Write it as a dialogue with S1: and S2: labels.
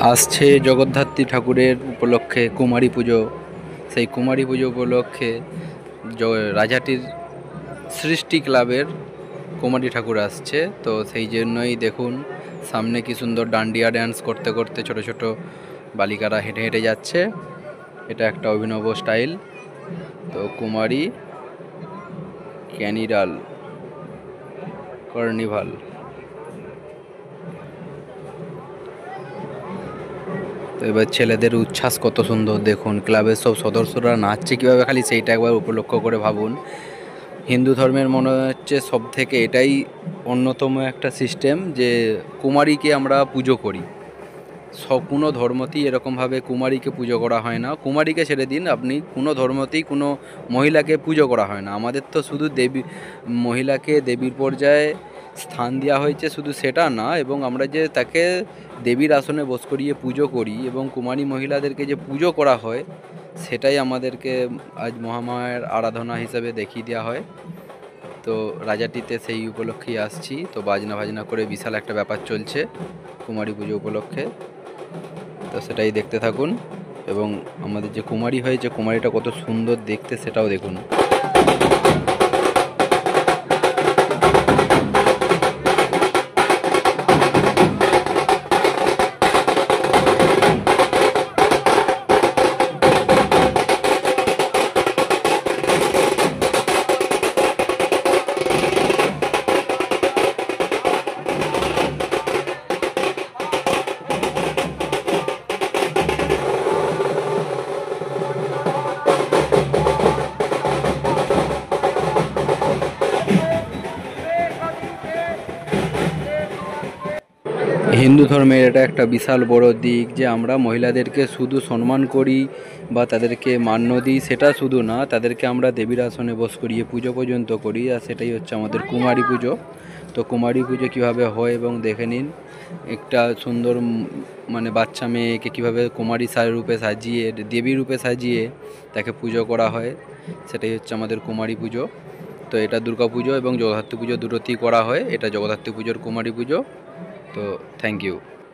S1: আসছে জগদ্ধাত্রী ঠাকুরের উপলক্ষে কুমারী পুজো। সেই কুমারী পুজো উপলক্ষে রাজাটির সৃষ্টি ক্লাবের কুমারী ঠাকুর আসছে, তো সেই জন্যই দেখুন সামনে কি সুন্দর ডান্ডিয়া ড্যান্স করতে করতে ছোট ছোট বালিকারা হেঁটে হেঁটে যাচ্ছে। এটা একটা অভিনব স্টাইল। তো কুমারী ক্যানিডাল কার্নিভাল। তো এবার ছেলেদের উচ্ছ্বাস কত সুন্দর দেখুন, ক্লাবের সব সদস্যরা নাচছে কীভাবে, খালি সেইটা একবার উপলক্ষ করে ভাবুন। হিন্দু ধর্মের মনে হচ্ছে সব থেকে এটাই অন্যতম একটা সিস্টেম যে কুমারীকে আমরা পুজো করি। কোনো ধর্মতেই এরকমভাবে কুমারীকে পুজো করা হয় না। কুমারীকে ছেড়ে দিন, আপনি কোনো ধর্মতেই কোনো মহিলাকে পুজো করা হয় না। আমাদের তো শুধু দেবী, মহিলাকে দেবীর পর্যায়ে স্থান দেওয়া হয়েছে, শুধু সেটা না, এবং আমরা যে তাকে দেবীর আসনে বস করিয়ে পুজো করি এবং কুমারী মহিলাদেরকে যে পুজো করা হয়, সেটাই আমাদেরকে আজ মহামায়ার আরাধনা হিসেবে দেখিয়ে দেওয়া হয়। তো রাজাটিতে সেই উপলক্ষেই আসছি। তো বাজনা বাজনা করে বিশাল একটা ব্যাপার চলছে কুমারী পুজো উপলক্ষে। তো সেটাই দেখতে থাকুন, এবং আমাদের যে কুমারী হয়েছে, কুমারীটা কত সুন্দর দেখতে সেটাও দেখুন। হিন্দু ধর্মের এটা একটা বিশাল বড় দিক যে আমরা মহিলাদেরকে শুধু সম্মান করি বা তাদেরকে মান্য দিই, সেটা শুধু না, তাদেরকে আমরা দেবীর আসনে বস করিয়ে পুজো পর্যন্ত করি, আর সেটাই হচ্ছে আমাদের কুমারী পুজো। তো কুমারী পুজো কীভাবে হয় এবং দেখে নিন। একটা সুন্দর মানে বাচ্চা মেয়েকে কীভাবে কুমারী রূপে সাজিয়ে, দেবী রূপে সাজিয়ে তাকে পুজো করা হয়, সেটাই হচ্ছে আমাদের কুমারী পুজো। তো এটা দুর্গা পুজো এবং জগদ্ধাত্রী পুজো দুটোতেই করা হয়। এটা জগদ্ধাত্রী পুজোর কুমারী পুজো। তো থ্যাংক ইউ।